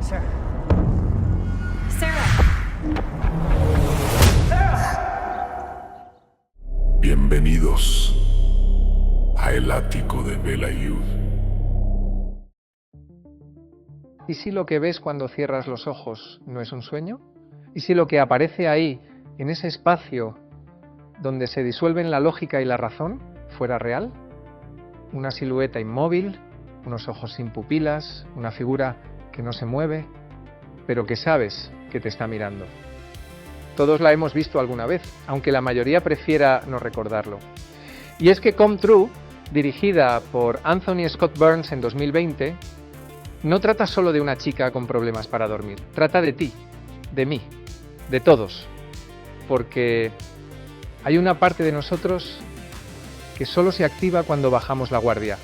Sarah. Sarah. Bienvenidos a el ático de Velayud. ¿Y si lo que ves cuando cierras los ojos no es un sueño? ¿Y si lo que aparece ahí, en ese espacio donde se disuelven la lógica y la razón, fuera real? Una silueta inmóvil, unos ojos sin pupilas, una figura que no se mueve, pero que sabes que te está mirando. Todos la hemos visto alguna vez, aunque la mayoría prefiera no recordarlo. Y es que Come True, dirigida por Anthony Scott Burns en 2020, no trata solo de una chica con problemas para dormir, trata de ti, de mí, de todos, porque hay una parte de nosotros que solo se activa cuando bajamos la guardia,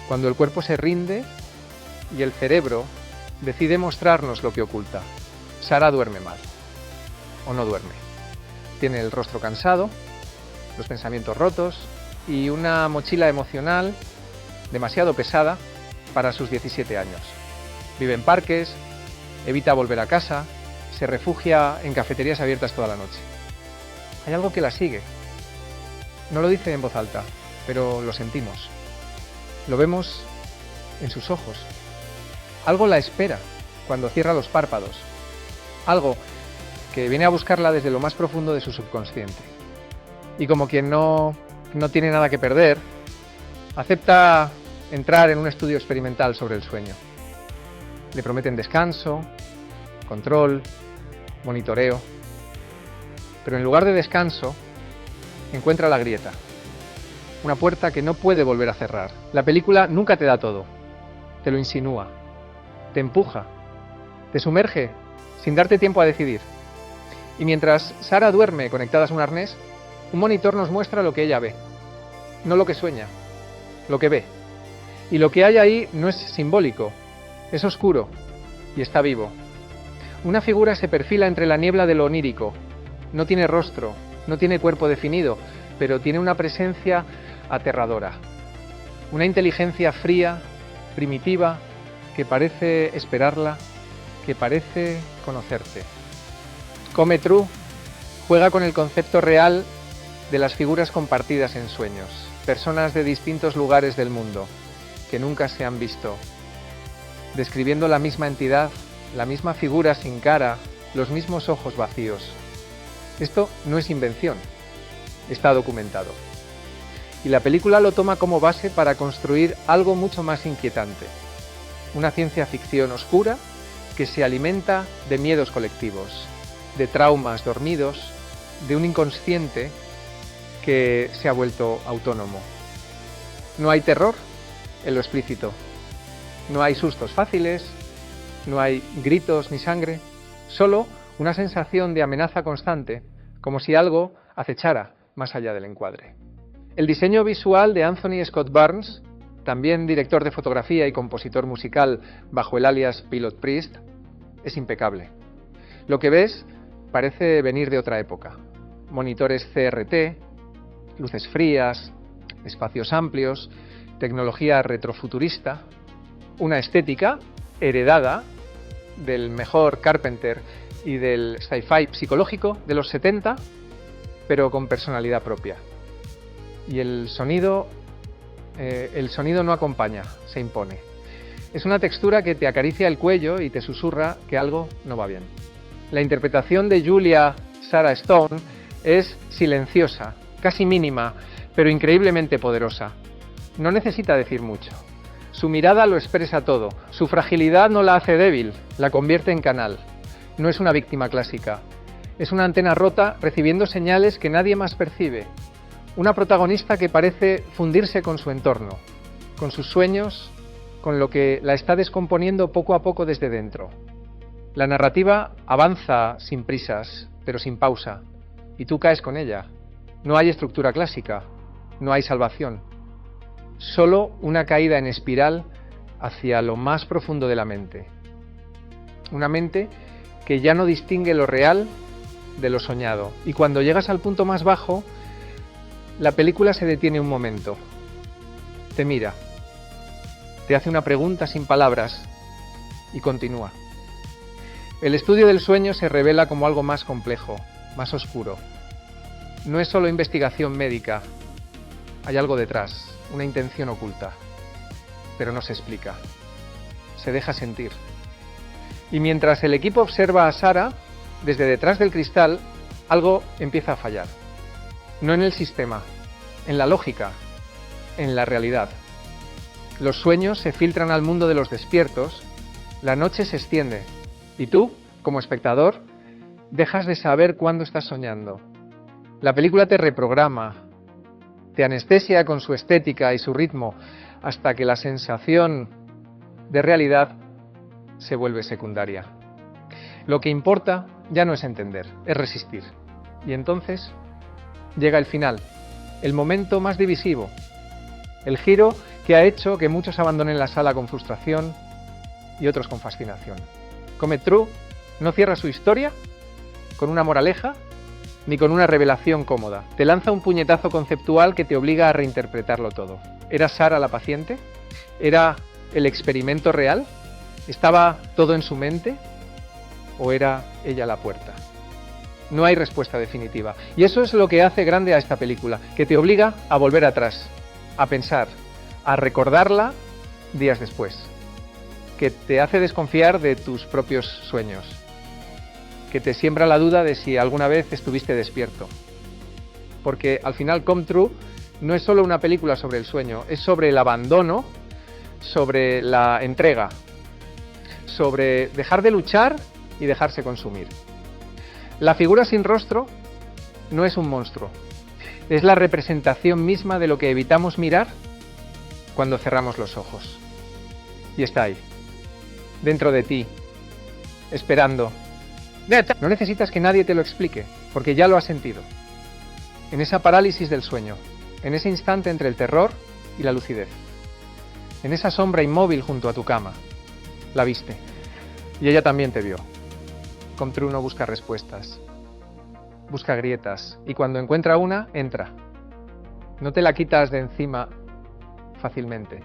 cuando el cuerpo se rinde y el cerebro decide mostrarnos lo que oculta. Sarah duerme mal, o no duerme. Tiene el rostro cansado, los pensamientos rotos y una mochila emocional demasiado pesada para sus 17 años. Vive en parques, evita volver a casa, se refugia en cafeterías abiertas toda la noche. Hay algo que la sigue. No lo dice en voz alta, pero lo sentimos. Lo vemos en sus ojos. Algo la espera cuando cierra los párpados. Algo que viene a buscarla desde lo más profundo de su subconsciente. Y como quien no tiene nada que perder, acepta entrar en un estudio experimental sobre el sueño. Le prometen descanso, control, monitoreo. Pero en lugar de descanso, encuentra la grieta. Una puerta que no puede volver a cerrar. La película nunca te da todo. Te lo insinúa. Te empuja. Te sumerge sin darte tiempo a decidir. Y mientras Sarah duerme conectada a un arnés, un monitor nos muestra lo que ella ve. No lo que sueña, lo que ve. Y lo que hay ahí no es simbólico, es oscuro y está vivo. Una figura se perfila entre la niebla de lo onírico. No tiene rostro, no tiene cuerpo definido, pero tiene una presencia aterradora. Una inteligencia fría, primitiva, que parece esperarla, que parece conocerte. Come True juega con el concepto real de las figuras compartidas en sueños, personas de distintos lugares del mundo, que nunca se han visto, describiendo la misma entidad, la misma figura sin cara, los mismos ojos vacíos. Esto no es invención, está documentado. Y la película lo toma como base para construir algo mucho más inquietante. Una ciencia ficción oscura que se alimenta de miedos colectivos, de traumas dormidos, de un inconsciente que se ha vuelto autónomo. No hay terror en lo explícito. No hay sustos fáciles, no hay gritos ni sangre, solo una sensación de amenaza constante, como si algo acechara más allá del encuadre. El diseño visual de Anthony Scott Burns, también director de fotografía y compositor musical bajo el alias Pilot Priest, es impecable. Lo que ves parece venir de otra época. Monitores CRT, luces frías, espacios amplios, tecnología retrofuturista, una estética heredada del mejor Carpenter y del sci-fi psicológico de los 70, pero con personalidad propia. Y el sonido no acompaña, se impone. Es una textura que te acaricia el cuello y te susurra que algo no va bien. La interpretación de Julia Sarah Stone es silenciosa, casi mínima, pero increíblemente poderosa. No necesita decir mucho. Su mirada lo expresa todo. Su fragilidad no la hace débil, la convierte en canal. No es una víctima clásica. Es una antena rota recibiendo señales que nadie más percibe. Una protagonista que parece fundirse con su entorno, con sus sueños, con lo que la está descomponiendo poco a poco desde dentro. La narrativa avanza sin prisas, pero sin pausa, y tú caes con ella. No hay estructura clásica, no hay salvación. Solo una caída en espiral hacia lo más profundo de la mente. Una mente que ya no distingue lo real de lo soñado. Y cuando llegas al punto más bajo, la película se detiene un momento. Te mira. Te hace una pregunta sin palabras. Y continúa. El estudio del sueño se revela como algo más complejo, más oscuro. No es solo investigación médica, hay algo detrás, una intención oculta, pero no se explica, se deja sentir. Y mientras el equipo observa a Sarah, desde detrás del cristal, algo empieza a fallar. No en el sistema, en la lógica, en la realidad. Los sueños se filtran al mundo de los despiertos, la noche se extiende, y tú, como espectador, dejas de saber cuándo estás soñando. La película te reprograma, te anestesia con su estética y su ritmo, hasta que la sensación de realidad se vuelve secundaria. Lo que importa ya no es entender, es resistir. Y entonces llega el final, el momento más divisivo, el giro que ha hecho que muchos abandonen la sala con frustración y otros con fascinación. Comet True no cierra su historia con una moraleja ni con una revelación cómoda. Te lanza un puñetazo conceptual que te obliga a reinterpretarlo todo. ¿Era Sarah la paciente? ¿Era el experimento real? ¿Estaba todo en su mente? ¿O era ella la puerta? No hay respuesta definitiva. Y eso es lo que hace grande a esta película, que te obliga a volver atrás, a pensar, a recordarla días después, que te hace desconfiar de tus propios sueños, que te siembra la duda de si alguna vez estuviste despierto. Porque al final Come True no es solo una película sobre el sueño, es sobre el abandono, sobre la entrega, sobre dejar de luchar y dejarse consumir. La figura sin rostro no es un monstruo, es la representación misma de lo que evitamos mirar cuando cerramos los ojos. Y está ahí, dentro de ti, esperando. No necesitas que nadie te lo explique, porque ya lo has sentido. En esa parálisis del sueño, en ese instante entre el terror y la lucidez, en esa sombra inmóvil junto a tu cama, la viste. Y ella también te vio. Come True no busca respuestas, busca grietas, y cuando encuentra una, entra. No te la quitas de encima fácilmente.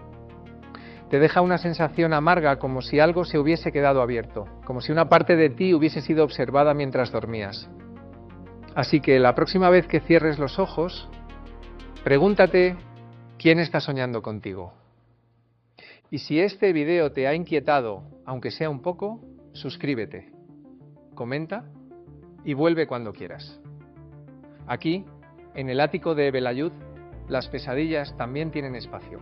Te deja una sensación amarga, como si algo se hubiese quedado abierto, como si una parte de ti hubiese sido observada mientras dormías. Así que la próxima vez que cierres los ojos, pregúntate quién está soñando contigo. Y si este video te ha inquietado, aunque sea un poco, suscríbete, comenta y vuelve cuando quieras. Aquí, en el ático de Belayud, las pesadillas también tienen espacio.